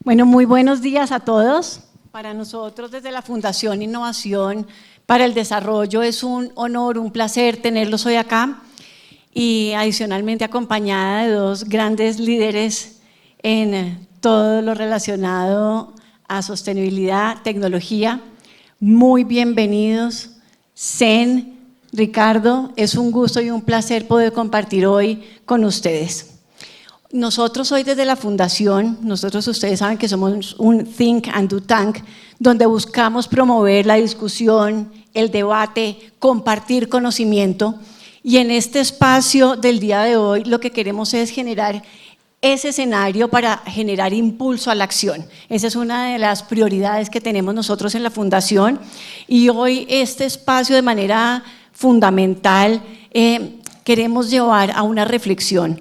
Bueno, muy buenos días a todos. Para nosotros desde la Fundación Innovación para el Desarrollo es un honor, un placer tenerlos hoy acá y adicionalmente acompañada de dos grandes líderes en todo lo relacionado a sostenibilidad, tecnología. Muy bienvenidos, Sen, Ricardo, es un gusto y un placer poder compartir hoy con ustedes. Nosotros hoy desde la Fundación, ustedes saben que somos un Think and Do Tank, donde buscamos promover la discusión, el debate, compartir conocimiento, y en este espacio del día de hoy lo que queremos es generar ese escenario para generar impulso a la acción. Esa es una de las prioridades que tenemos nosotros en la Fundación, y hoy este espacio de manera fundamental queremos llevar a una reflexión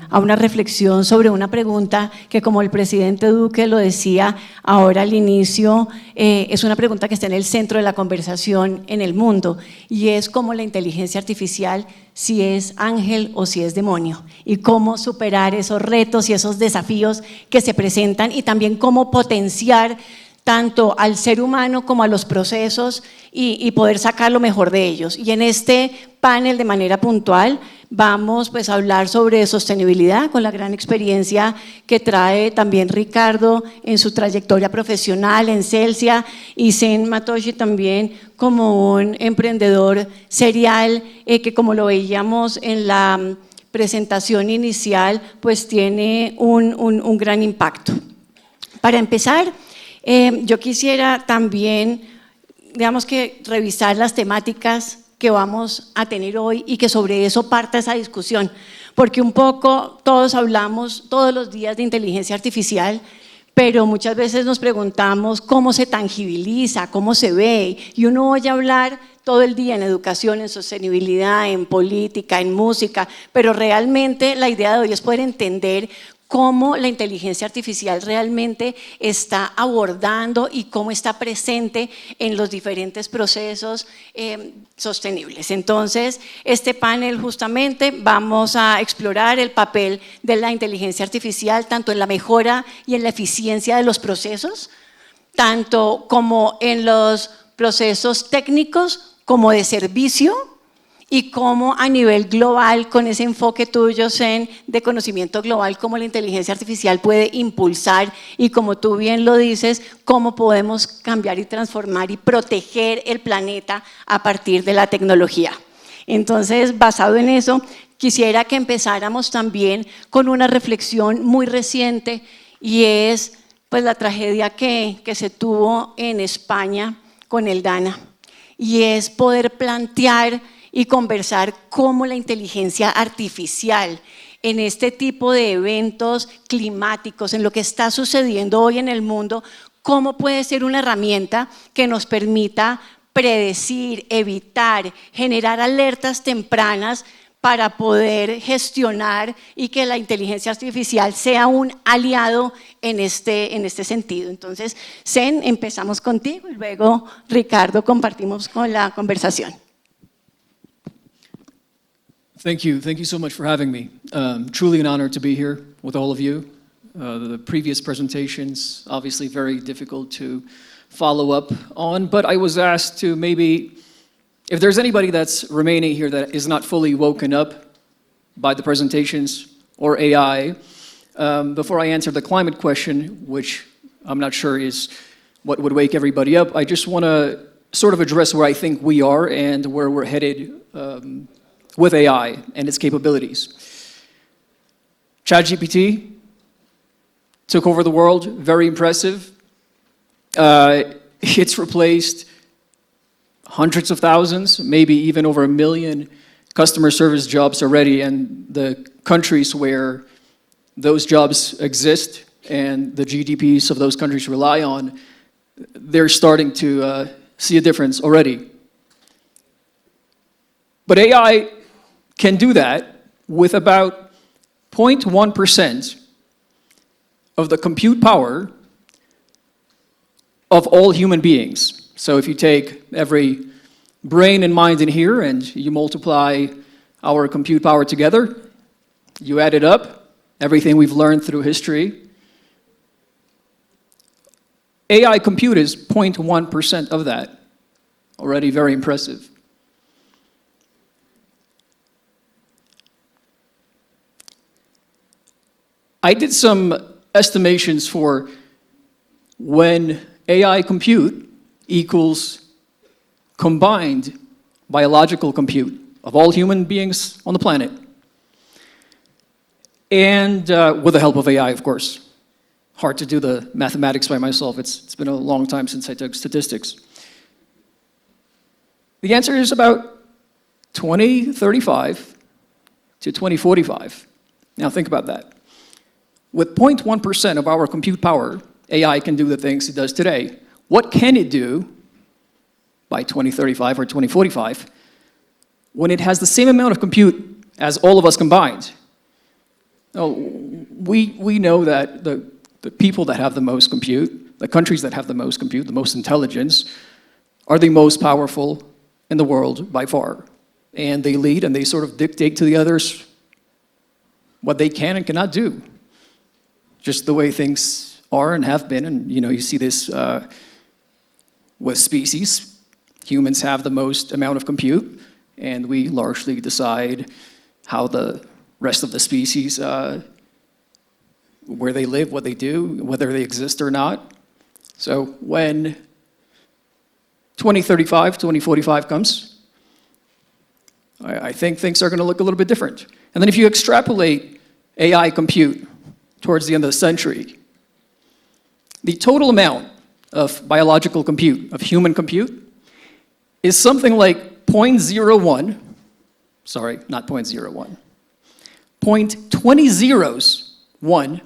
sobre una pregunta que, como el presidente Duque lo decía ahora al inicio, es una pregunta que está en el centro de la conversación en el mundo, y es cómo la inteligencia artificial, si es ángel o si es demonio, y cómo superar esos retos y esos desafíos que se presentan, y también cómo potenciar tanto al ser humano como a los procesos y poder sacar lo mejor de ellos. Y en este panel de manera puntual vamos pues a hablar sobre sostenibilidad con la gran experiencia que trae también Ricardo en su trayectoria profesional en Celsia, y Sen Matoshi también como un emprendedor serial que, como lo veíamos en la presentación inicial, pues tiene un gran impacto. Para empezar, yo quisiera también, digamos que revisar las temáticas que vamos a tener hoy y que sobre eso parta esa discusión, porque un poco todos hablamos todos los días de inteligencia artificial, pero muchas veces nos preguntamos cómo se tangibiliza, cómo se ve, y uno oye hablar todo el día en educación, en sostenibilidad, en política, en música, pero realmente la idea de hoy es poder entender cómo la inteligencia artificial realmente está abordando y cómo está presente en los diferentes procesos sostenibles. Entonces, este panel justamente vamos a explorar el papel de la inteligencia artificial tanto en la mejora y en la eficiencia de los procesos, tanto como en los procesos técnicos como de servicio, y cómo a nivel global, con ese enfoque tuyo, Sen, de conocimiento global, cómo la inteligencia artificial puede impulsar, y como tú bien lo dices, cómo podemos cambiar y transformar y proteger el planeta a partir de la tecnología. Entonces, basado en eso, quisiera que empezáramos también con una reflexión muy reciente, y es pues la tragedia que se tuvo en España con el Dana, y es poder plantear y conversar cómo la inteligencia artificial en este tipo de eventos climáticos, en lo que está sucediendo hoy en el mundo, cómo puede ser una herramienta que nos permita predecir, evitar, generar alertas tempranas para poder gestionar, y que la inteligencia artificial sea un aliado en este sentido. Entonces, Sen, empezamos contigo y luego Ricardo compartimos con la conversación. Thank you so much for having me. Truly an honor to be here with all of you. The previous presentations, obviously very difficult to follow up on, but I was asked to maybe, if there's anybody that's remaining here that is not fully woken up by the presentations or AI, before I answer the climate question, which I'm not sure is what would wake everybody up, I just want to sort of address where I think we are and where we're headed with AI and its capabilities. ChatGPT took over the world, very impressive. It's replaced hundreds of thousands, maybe even over 1 million customer service jobs already, and the countries where those jobs exist and the GDPs of those countries rely on, they're starting to see a difference already. But AI can do that with about 0.1% of the compute power of all human beings. So if you take every brain and mind in here and you multiply our compute power together, you add it up, everything we've learned through history, AI compute is 0.1% of that. Already very impressive. I did some estimations for when AI compute equals combined biological compute of all human beings on the planet. And with the help of AI, of course. Hard to do the mathematics by myself. It's been a long time since I took statistics. The answer is about 2035 to 2045. Now think about that. With 0.1% of our compute power, AI can do the things it does today. What can it do by 2035 or 2045 when it has the same amount of compute as all of us combined? Oh, we know that the people that have the most compute, the countries that have the most compute, the most intelligence, are the most powerful in the world by far. And they lead and they sort of dictate to the others what they can and cannot do. Just the way things are and have been. And you see this with species. Humans have the most amount of compute, and we largely decide how the rest of the species, where they live, what they do, whether they exist or not. So when 2035, 2045 comes, I think things are going to look a little bit different. And then if you extrapolate AI compute towards the end of the century, the total amount of biological compute, of human compute, is something like 0.01, sorry, not 0.01, 0.2001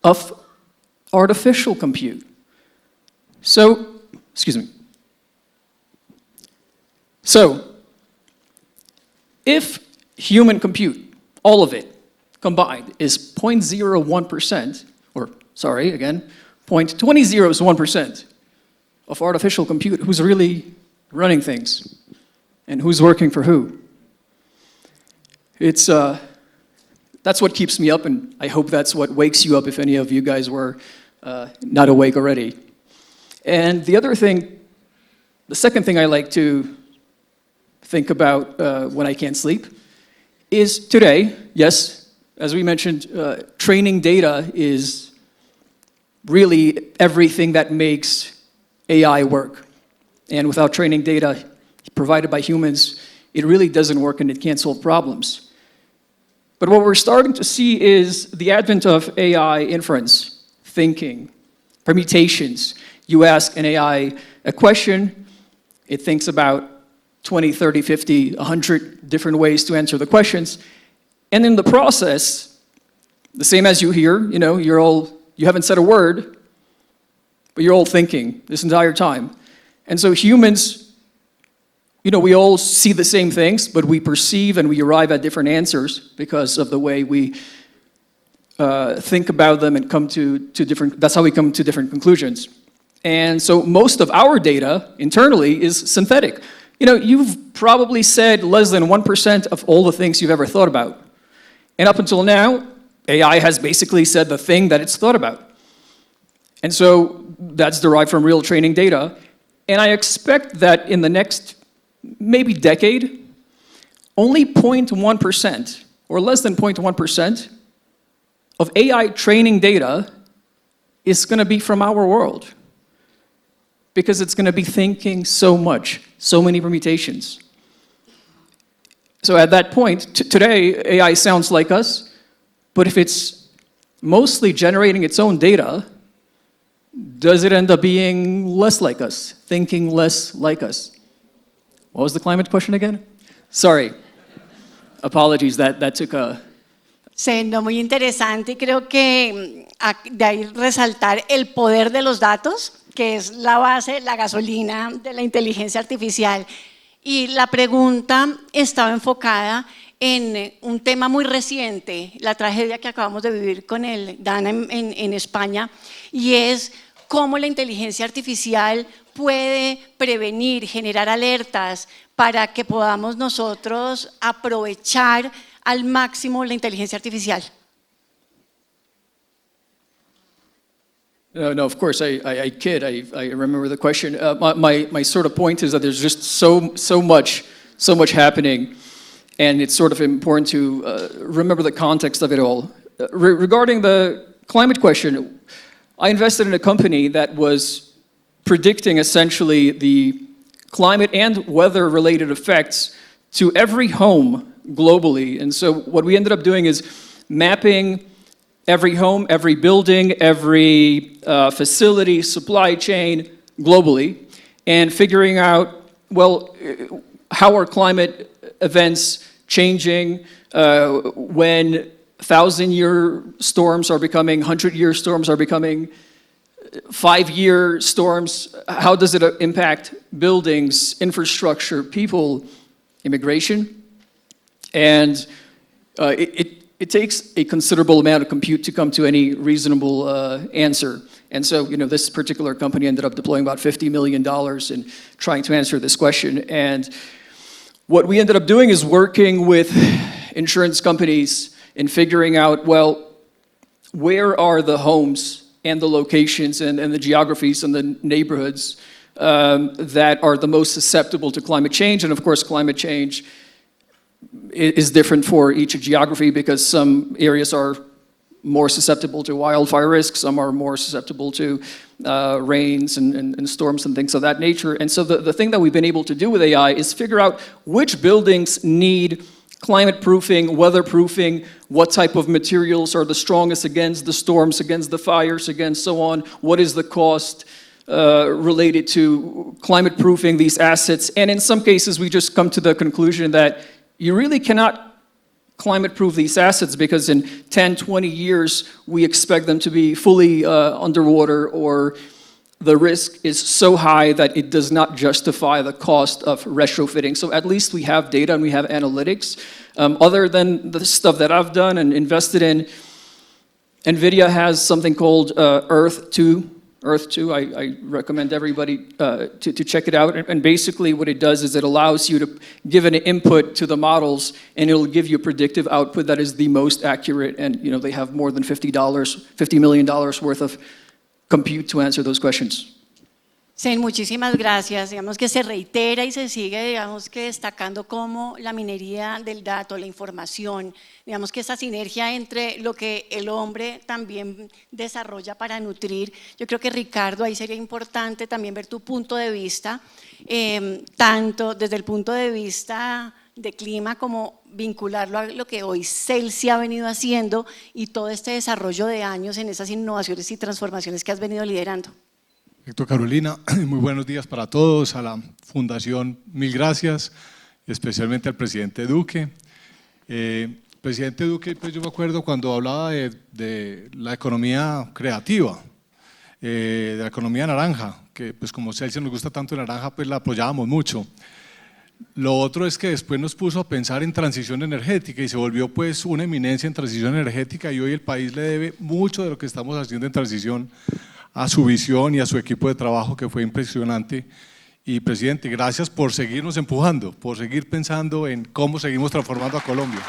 of artificial compute. So, excuse me. So, if human compute, all of it combined, is 0.01%, or sorry, again, 0.2001% of artificial compute, who's really running things? And who's working for who? That's what keeps me up, and I hope that's what wakes you up if any of you guys were not awake already. And the second thing I like to think about when I can't sleep is today, yes, as we mentioned, training data is really everything that makes AI work. And without training data provided by humans, it really doesn't work and it can't solve problems. But what we're starting to see is the advent of AI inference, thinking, permutations. You ask an AI a question, it thinks about 20, 30, 50, 100 different ways to answer the questions. And in the process, the same as you hear, you haven't said a word, but you're all thinking this entire time. And so humans, we all see the same things, but we perceive and we arrive at different answers because of the way we think about them and come to different, that's how we come to different conclusions. And so most of our data internally is synthetic. You've probably said less than 1% of all the things you've ever thought about. And up until now, AI has basically said the thing that it's thought about. And so that's derived from real training data. And I expect that in the next maybe decade, only 0.1% or less than 0.1% of AI training data is going to be from our world. Because it's going to be thinking so much, so many permutations. So at that point, today, AI sounds like us, but if it's mostly generating its own data, does it end up being less like us, thinking less like us? What was the climate question again? Sorry. Apologies, that took a... Siendo muy interesante, creo que de ahí resaltar el poder de los datos, que es la base, la gasolina de la inteligencia artificial. Y la pregunta estaba enfocada en un tema muy reciente, la tragedia que acabamos de vivir con el Dana en España, y es cómo la inteligencia artificial puede prevenir, generar alertas para que podamos nosotros aprovechar al máximo la inteligencia artificial. No, of course, I kid. I remember the question. My sort of point is that there's just so much happening, and it's sort of important to remember the context of it all. Regarding the climate question, I invested in a company that was predicting essentially the climate and weather-related effects to every home globally. And so what we ended up doing is mapping every home, every building, every facility, supply chain globally, and figuring out, well, how are climate events changing when 1,000-year storms are becoming 100-year storms, are becoming 5-year storms. How does it impact buildings, infrastructure, people, immigration? And it takes a considerable amount of compute to come to any reasonable answer. And so, this particular company ended up deploying about $50 million in trying to answer this question. And what we ended up doing is working with insurance companies in figuring out, well, where are the homes and the locations and the geographies and the neighborhoods that are the most susceptible to climate change. And of course, climate change is different for each geography because some areas are more susceptible to wildfire risk, some are more susceptible to rains and storms and things of that nature. And so the thing that we've been able to do with AI is figure out which buildings need climate proofing, weather proofing, what type of materials are the strongest against the storms, against the fires, against so on, what is the cost related to climate proofing these assets. And in some cases, we just come to the conclusion that you really cannot climate proof these assets because in 10, 20 years, we expect them to be fully underwater, or the risk is so high that it does not justify the cost of retrofitting. So at least we have data and we have analytics. Other than the stuff that I've done and invested in, NVIDIA has something called Earth-2. Earth-2, I recommend everybody to check it out. And basically what it does is it allows you to give an input to the models, and it'll give you a predictive output that is the most accurate. And they have more than $50 million worth of compute to answer those questions. Sen, muchísimas gracias. Digamos que se reitera y se sigue, digamos que destacando cómo la minería del dato, la información, digamos que esa sinergia entre lo que el hombre también desarrolla para nutrir. Yo creo que, Ricardo, ahí sería importante también ver tu punto de vista, tanto desde el punto de vista de clima como vincularlo a lo que hoy Celsi ha venido haciendo y todo este desarrollo de años en esas innovaciones y transformaciones que has venido liderando. Perfecto, Carolina, muy buenos días para todos, a la Fundación, mil gracias, especialmente al presidente Duque. Presidente Duque, pues yo me acuerdo cuando hablaba de la economía creativa, de la economía naranja, que pues como Celsi nos gusta tanto el naranja, pues la apoyábamos mucho. Lo otro es que después nos puso a pensar en transición energética y se volvió pues una eminencia en transición energética, y hoy el país le debe mucho de lo que estamos haciendo en transición a su visión y a su equipo de trabajo, que fue impresionante. Y presidente, gracias por seguirnos empujando, por seguir pensando en cómo seguimos transformando a Colombia.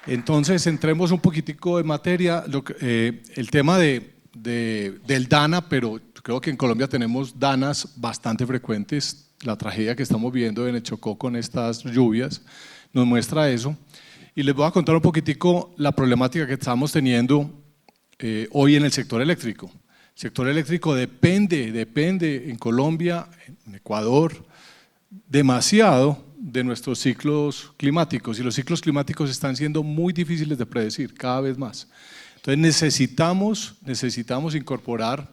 Entonces entremos un poquitico en materia, el tema del DANA, pero creo que en Colombia tenemos DANAs bastante frecuentes. La tragedia que estamos viendo en el Chocó con estas lluvias nos muestra eso. Y les voy a contar un poquitico la problemática que estamos teniendo hoy en el sector eléctrico. El sector eléctrico depende en Colombia, en Ecuador, demasiado de nuestros ciclos climáticos, y los ciclos climáticos están siendo muy difíciles de predecir cada vez más. Entonces necesitamos incorporar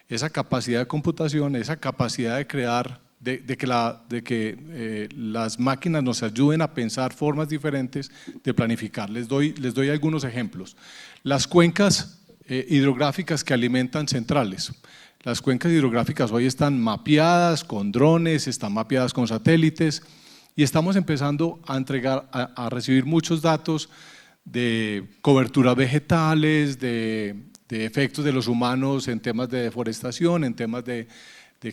esa capacidad de computación, esa capacidad de crear, de que las máquinas nos ayuden a pensar formas diferentes de planificar. Les doy algunos ejemplos. Las cuencas hidrográficas que alimentan centrales. Las cuencas hidrográficas hoy están mapeadas con drones, están mapeadas con satélites, y estamos empezando a recibir muchos datos de coberturas vegetales, de efectos de los humanos en temas de deforestación, en temas de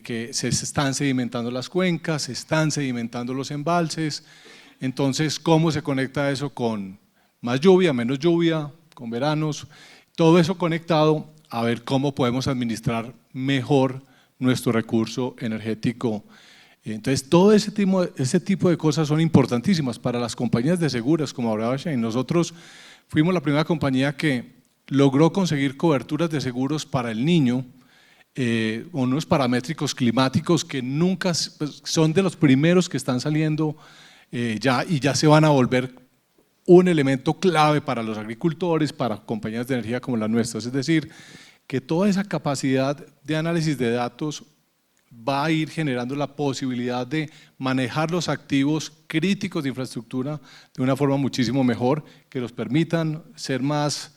que se están sedimentando las cuencas, se están sedimentando los embalses, Entonces, ¿cómo se conecta eso con más lluvia, menos lluvia, con veranos? Todo eso conectado a ver cómo podemos administrar mejor nuestro recurso energético. Entonces, todo ese tipo de cosas son importantísimas para las compañías de seguros, como hablaba Shane. Nosotros fuimos la primera compañía que logró conseguir coberturas de seguros para el niño, unos paramétricos climáticos que nunca, pues, son de los primeros que están saliendo ya se van a volver un elemento clave para los agricultores, para compañías de energía como las nuestras. Es decir, que toda esa capacidad de análisis de datos va a ir generando la posibilidad de manejar los activos críticos de infraestructura de una forma muchísimo mejor, que los permitan ser más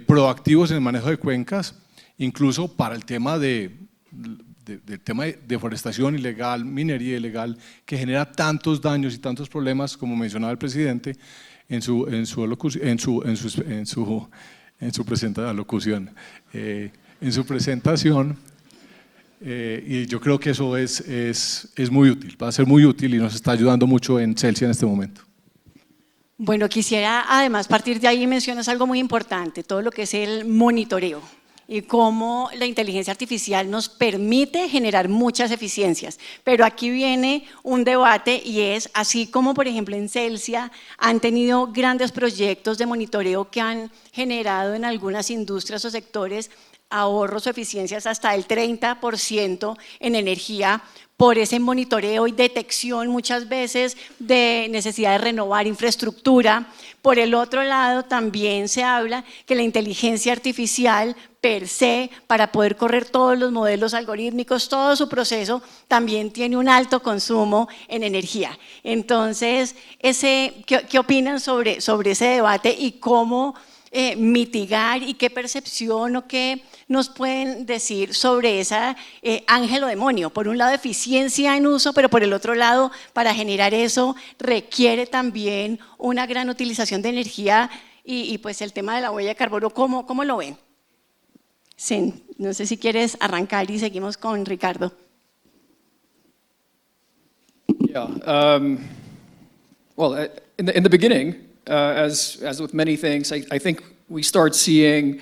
proactivos en el manejo de cuencas, incluso para el tema del tema de deforestación ilegal, minería ilegal, que genera tantos daños y tantos problemas, como mencionaba el presidente en su presentación. Y yo creo que eso es muy útil, va a ser muy útil y nos está ayudando mucho en Celsia en este momento. Bueno, quisiera además partir de ahí mencionas algo muy importante, todo lo que es el monitoreo y cómo la inteligencia artificial nos permite generar muchas eficiencias. Pero aquí viene un debate y es, así como por ejemplo en Celsia han tenido grandes proyectos de monitoreo que han generado en algunas industrias o sectores ahorros o eficiencias hasta el 30% en energía por ese monitoreo y detección muchas veces de necesidad de renovar infraestructura. Por el otro lado también se habla que la inteligencia artificial per se, para poder correr todos los modelos algorítmicos, todo su proceso, también tiene un alto consumo en energía. Entonces, ¿qué opinan sobre ese debate y cómo mitigar y qué percepción o qué nos pueden decir sobre esa ángel o demonio? Por un lado, eficiencia en uso, pero por el otro lado, para generar eso requiere también una gran utilización de energía y pues el tema de la huella de carbono, ¿cómo lo ven? Sen, no sé si quieres arrancar y seguimos con Ricardo. Yeah. Well, in the beginning, as with many things, I think we start seeing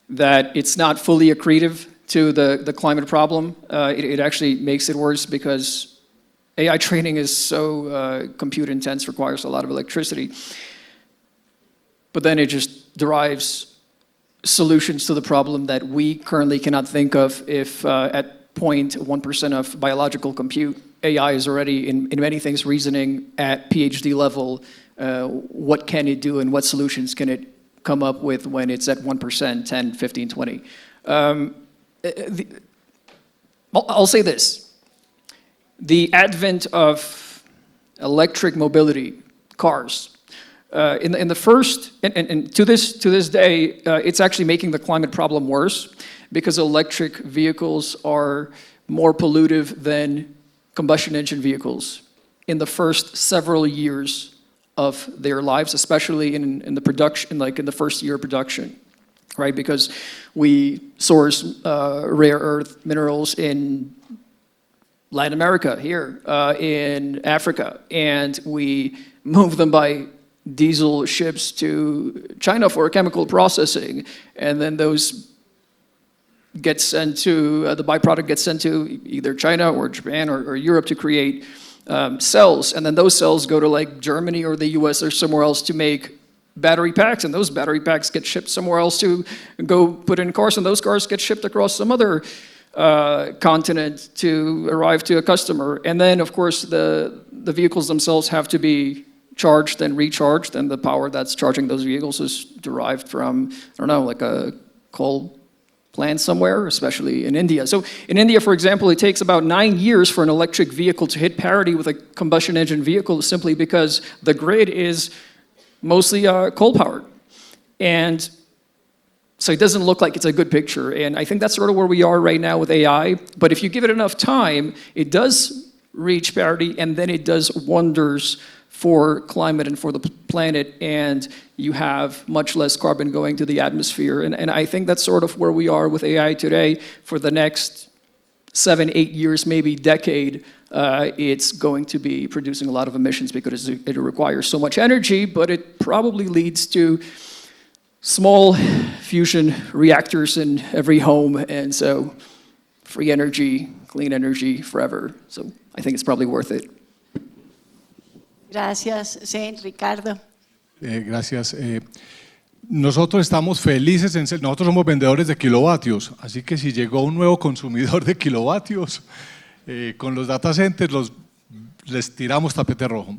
that it's not fully accretive to the climate problem. It actually makes it worse because AI training is so compute intense, requires a lot of electricity. But then it just derives solutions to the problem that we currently cannot think of if at 0.1% of biological compute, AI is already in many things reasoning at PhD level. What can it do and what solutions can it come up with when it's at 1%, 10, 15, 20? I'll say this. The advent of electric mobility, cars, in the first, and to this day, it's actually making the climate problem worse because electric vehicles are more pollutive than combustion engine vehicles in the first several years of their lives, especially in the production, like in the first year of production, right? Because we source rare earth minerals in Latin America, here, in Africa, and we move them by diesel ships to China for chemical processing, and then those get sent to, the byproduct gets sent to either China or Japan or Europe to create cells, and then those cells go to like Germany or the US or somewhere else to make battery packs, and those battery packs get shipped somewhere else to go put in cars, and those cars get shipped across some other continent to arrive to a customer. And then of course the vehicles themselves have to be charged and recharged, and the power that's charging those vehicles is derived from, I don't know, like a coal plant somewhere, especially in India. So in India, for example, it takes about 9 years for an electric vehicle to hit parity with a combustion engine vehicle simply because the grid is mostly coal-powered. And so it doesn't look like it's a good picture. And I think that's sort of where we are right now with AI. But if you give it enough time, it does reach parity, and then it does wonders for climate and for the planet, and you have much less carbon going to the atmosphere. And I think that's sort of where we are with AI today for the next 7, 8 years, maybe decade, it's going to be producing a lot of emissions because it requires so much energy, but it probably leads to small fusion reactors in every home, and so free energy, clean energy forever. So I think it's probably worth it. Gracias, Zane, Ricardo. Gracias. Nosotros estamos felices, nosotros somos vendedores de kilovatios, así que si llegó un nuevo consumidor de kilovatios, con los data centers les tiramos tapete rojo.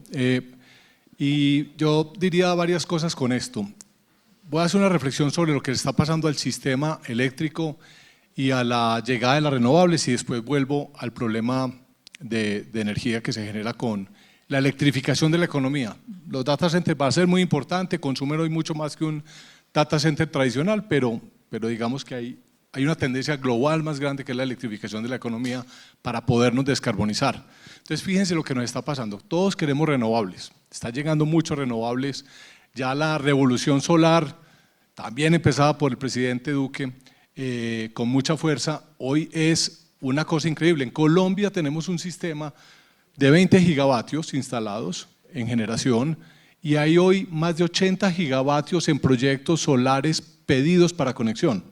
Y yo diría varias cosas con esto. Voy a hacer una reflexión sobre lo que está pasando al sistema eléctrico y a la llegada de las renovables y después vuelvo al problema de energía que se genera con la electrificación de la economía. Los data centers va a ser muy importante, consumen hoy mucho más que un data center tradicional, pero digamos que hay una tendencia global más grande que es la electrificación de la economía para podernos descarbonizar. Entonces fíjense lo que nos está pasando, todos queremos renovables, está llegando muchos renovables, ya la revolución solar, también empezada por el presidente Duque, con mucha fuerza, hoy es una cosa increíble. En Colombia tenemos un sistema de 20 gigavatios instalados en generación y hay hoy más de 80 gigavatios en proyectos solares pedidos para conexión.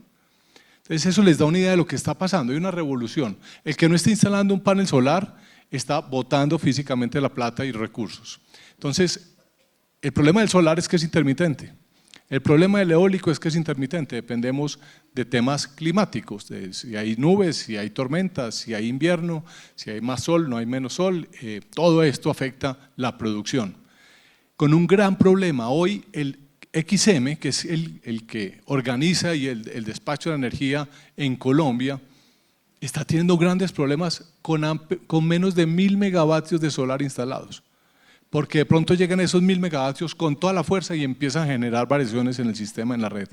Entonces eso les da una idea de lo que está pasando, hay una revolución. El que no esté instalando un panel solar está botando físicamente la plata y recursos. Entonces el problema del solar es que es intermitente. El problema del eólico es que es intermitente, dependemos de temas climáticos, de si hay nubes, si hay tormentas, si hay invierno, si hay más sol, no hay menos sol, todo esto afecta la producción. Con un gran problema, hoy el XM, que es el que organiza y el despacho de energía en Colombia, está teniendo grandes problemas con menos de 1000 megavatios de solar instalados. Porque de pronto llegan esos 1000 megavatios con toda la fuerza y empiezan a generar variaciones en el sistema, en la red.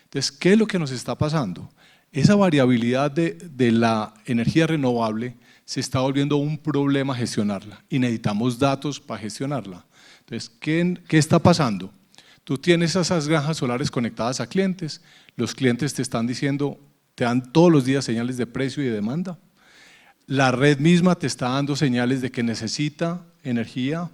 Entonces, ¿qué es lo que nos está pasando? Esa variabilidad de la energía renovable se está volviendo un problema gestionarla y necesitamos datos para gestionarla. Entonces, ¿qué está pasando? Tú tienes esas granjas solares conectadas a clientes, los clientes te están diciendo, te dan todos los días señales de precio y de demanda. La red misma te está dando señales de que necesita energía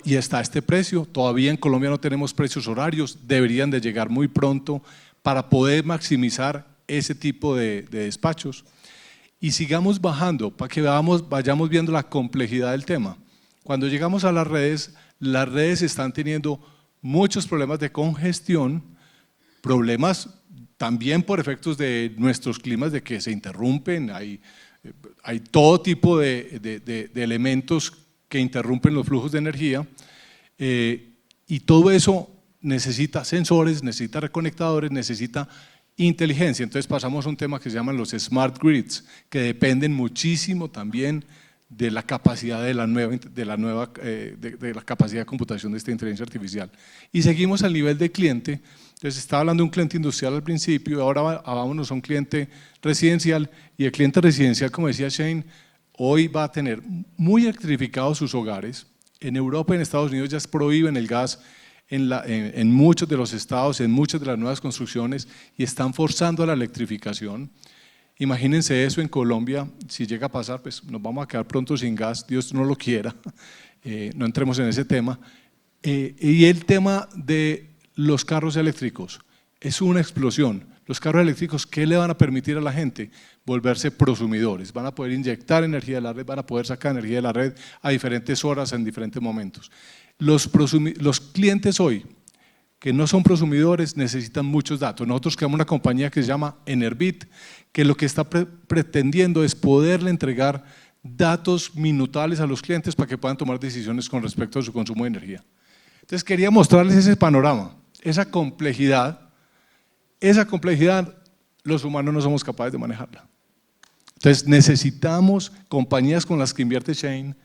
y está a este precio. Todavía en Colombia no tenemos precios horarios, deberían de llegar muy pronto para poder maximizar ese tipo de despachos. Y sigamos bajando para que vayamos viendo la complejidad del tema. Cuando llegamos a las redes están teniendo muchos problemas de congestión, problemas también por efectos de nuestros climas, de que se interrumpen, hay todo tipo de elementos que interrumpen los flujos de energía y todo eso necesita sensores, necesita reconectadores, necesita inteligencia. Entonces pasamos a un tema que se llaman los smart grids, que dependen muchísimo también de la capacidad de la capacidad de computación de esta inteligencia artificial. Y seguimos al nivel de cliente. Entonces estaba hablando de un cliente industrial al principio, ahora vámonos a un cliente residencial, y el cliente residencial, como decía Shane, hoy va a tener muy electrificados sus hogares. En Europa y en Estados Unidos ya prohíben el gas en muchos de los estados, en muchas de las nuevas construcciones, y están forzando a la electrificación. Imagínense eso en Colombia, si llega a pasar, pues nos vamos a quedar pronto sin gas, Dios no lo quiera, no entremos en ese tema. Y el tema de los carros eléctricos es una explosión. Los carros eléctricos, ¿qué le van a permitir a la gente? Volverse prosumidores, van a poder inyectar energía de la red, van a poder sacar energía de la red a diferentes horas, en diferentes momentos. Los clientes hoy que no son prosumidores necesitan muchos datos. Nosotros creamos una compañía que se llama Enerbit, que lo que está pretendiendo es poderle entregar datos minutales a los clientes para que puedan tomar decisiones con respecto a su consumo de energía. Entonces quería mostrarles ese panorama, esa complejidad los humanos no somos capaces de manejarla. Entonces necesitamos compañías con las que invierte Shane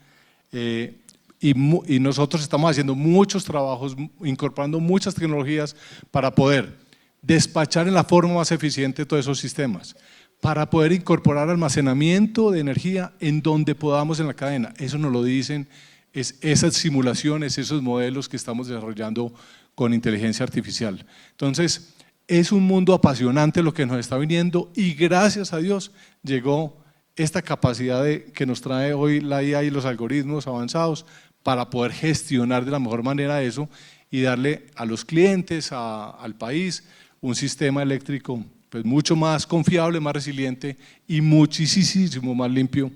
y nosotros estamos haciendo muchos trabajos, incorporando muchas tecnologías para poder despachar en la forma más eficiente todos esos sistemas, para poder incorporar almacenamiento de energía en donde podamos en la cadena. Eso nos lo dicen esas simulaciones, esos modelos que estamos desarrollando con inteligencia artificial. Entonces, Es un mundo apasionante lo que nos está viniendo y gracias a Dios llegó esta capacidad que nos trae hoy la IA y los algoritmos avanzados para poder gestionar de la mejor manera eso y darle a los clientes, al país, un sistema eléctrico pues mucho más confiable, más resiliente y muchísimo más limpio,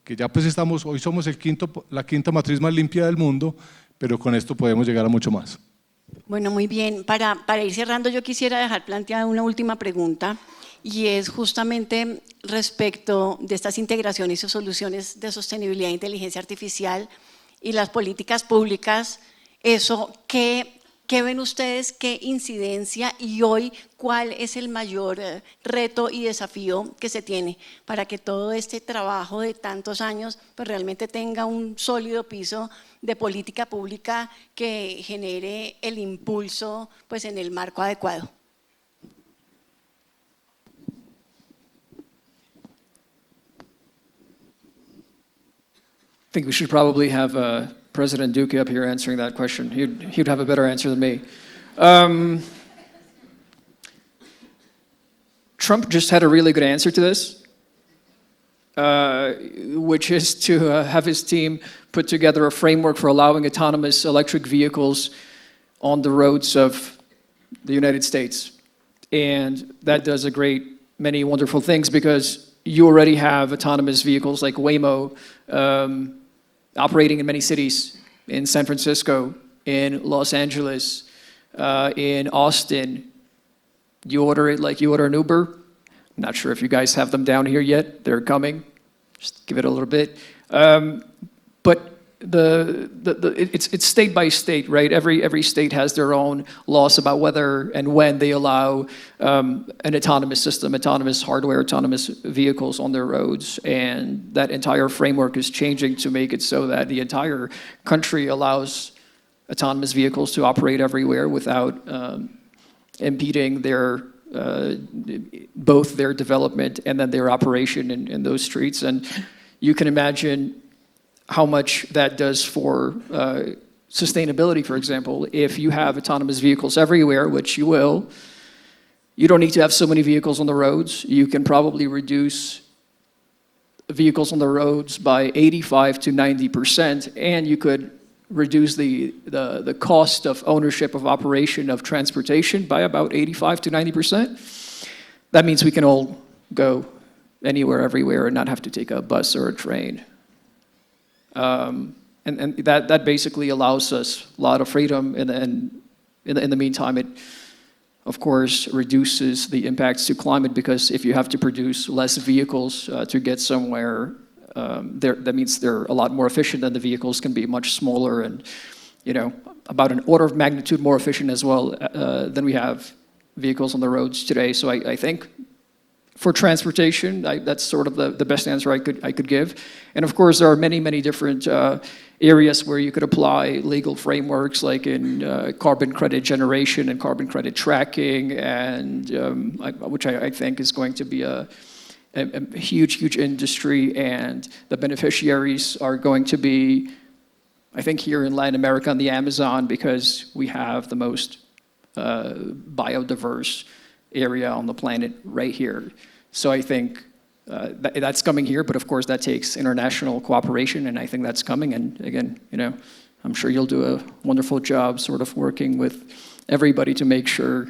que ya pues hoy somos la quinta matriz más limpia del mundo, pero con esto podemos llegar a mucho más. Bueno, muy bien. Para ir cerrando, yo quisiera dejar planteada una última pregunta y es justamente respecto de estas integraciones y soluciones de sostenibilidad e inteligencia artificial y las políticas públicas. Eso, ¿qué ven ustedes? ¿Qué incidencia? Y hoy, ¿cuál es el mayor reto y desafío que se tiene para que todo este trabajo de tantos años pues realmente tenga un sólido piso de política pública que genere el impulso pues en el marco adecuado? I think we should probably have President Duque up here answering that question. He'd have a better answer than me. Trump just had a really good answer to this, which is to have his team put together a framework for allowing autonomous electric vehicles on the roads of the United States. And that does many wonderful things because you already have autonomous vehicles like Waymo operating in many cities, in San Francisco, in Los Angeles, in Austin. You order it like you order an Uber. I'm not sure if you guys have them down here yet. They're coming. Just give it a little bit. But it's state by state, right? Every state has their own laws about whether and when they allow an autonomous system, autonomous hardware, autonomous vehicles on their roads. And that entire framework is changing to make it so that the entire country allows autonomous vehicles to operate everywhere without impeding both their development and then their operation in those streets. And you can imagine how much that does for sustainability, for example. If you have autonomous vehicles everywhere, which you will, you don't need to have so many vehicles on the roads. You can probably reduce vehicles on the roads by 85 to 90%, and you could reduce the cost of ownership of operation of transportation by about 85 to 90%. That means we can all go anywhere, everywhere, and not have to take a bus or a train. And that basically allows us a lot of freedom, and in the meantime, it, of course, reduces the impacts to climate, because if you have to produce less vehicles to get somewhere, that means they're a lot more efficient, and the vehicles can be much smaller and, about an order of magnitude more efficient as well than we have vehicles on the roads today. So I think for transportation, that's sort of the best answer I could give. And of course, there are many different areas where you could apply legal frameworks, like in carbon credit generation and carbon credit tracking, and which I think is going to be a huge industry, and the beneficiaries are going to be, I think, here in Latin America on the Amazon, because we have the most biodiverse area on the planet right here. So I think that's coming here, but of course that takes international cooperation, and I think that's coming. And again, I'm sure you'll do a wonderful job sort of working with everybody to make sure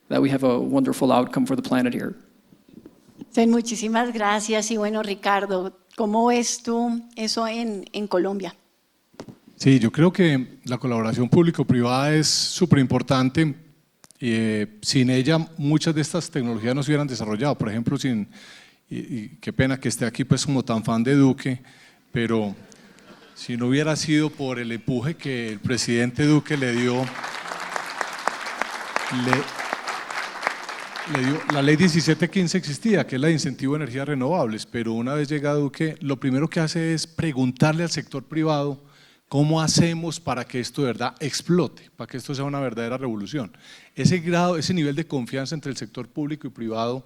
that we have a wonderful outcome for the planet here. Muchísimas gracias. Y bueno, Ricardo, ¿cómo ves tú eso en Colombia? Sí, yo creo que la colaboración público-privada es súper importante. Sin ella, muchas de estas tecnologías no se hubieran desarrollado. Por ejemplo, y qué pena que esté aquí pues como tan fan de Duque, pero si no hubiera sido por el empuje que el presidente Duque le dio la ley 1715 existía, que es la de incentivo de energías renovables, pero una vez llega Duque, lo primero que hace es preguntarle al sector privado cómo hacemos para que esto de verdad explote, para que esto sea una verdadera revolución. Ese nivel de confianza entre el sector público y privado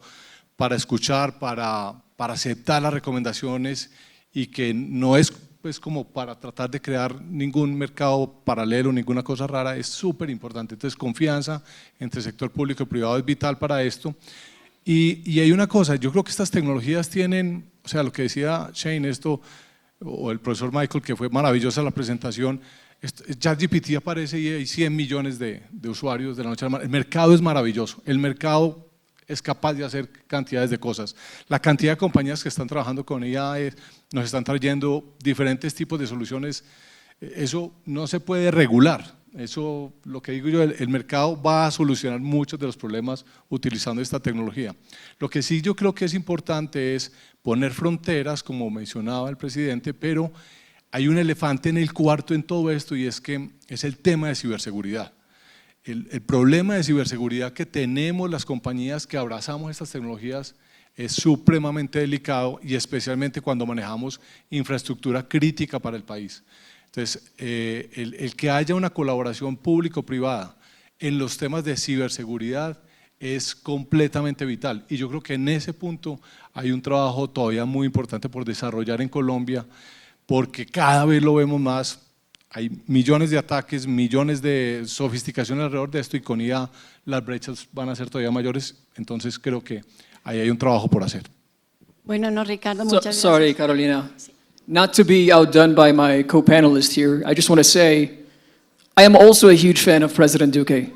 para escuchar, para aceptar las recomendaciones, y que no es pues como para tratar de crear ningún mercado paralelo, ninguna cosa rara, es súper importante. Entonces, confianza entre sector público y privado es vital para esto. Y hay una cosa, yo creo que estas tecnologías tienen, o sea, lo que decía Shane, esto, o el profesor Michael, que fue maravillosa la presentación, ChatGPT aparece y hay 100 millones de usuarios de la noche a la mañana. El mercado es maravilloso, el mercado es capaz de hacer cantidades de cosas. La cantidad de compañías que están trabajando con IA nos están trayendo diferentes tipos de soluciones. Eso no se puede regular. Eso, lo que digo yo, el mercado va a solucionar muchos de los problemas utilizando esta tecnología. Lo que sí yo creo que es importante es poner fronteras, como mencionaba el presidente, pero hay un elefante en el cuarto en todo esto y es que es el tema de ciberseguridad. El problema de ciberseguridad que tenemos las compañías que abrazamos estas tecnologías es supremamente delicado y especialmente cuando manejamos infraestructura crítica para el país. Entonces, el que haya una colaboración público-privada en los temas de ciberseguridad es completamente vital y yo creo que en ese punto hay un trabajo todavía muy importante por desarrollar en Colombia porque cada vez lo vemos más. Hay millones de ataques, millones de sofisticación alrededor de esto y con IA las brechas van a ser todavía mayores, entonces creo que ahí hay un trabajo por hacer. Bueno, no, Ricardo, muchas gracias. Sorry, Carolina. Not to be outdone by my co-panelist here, I just want to say I am also a huge fan of President Duque.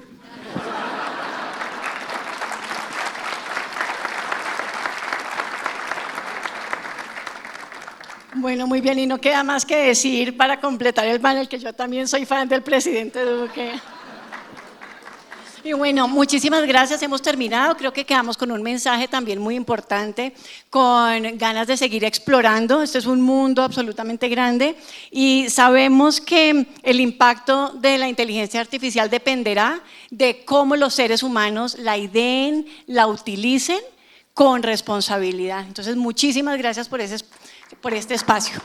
Bueno, muy bien, y no queda más que decir para completar el panel que yo también soy fan del presidente Duque. Y bueno, muchísimas gracias, hemos terminado, creo que quedamos con un mensaje también muy importante, con ganas de seguir explorando, este es un mundo absolutamente grande y sabemos que el impacto de la inteligencia artificial dependerá de cómo los seres humanos la ideen, la utilicen con responsabilidad. Entonces, muchísimas gracias por este espacio.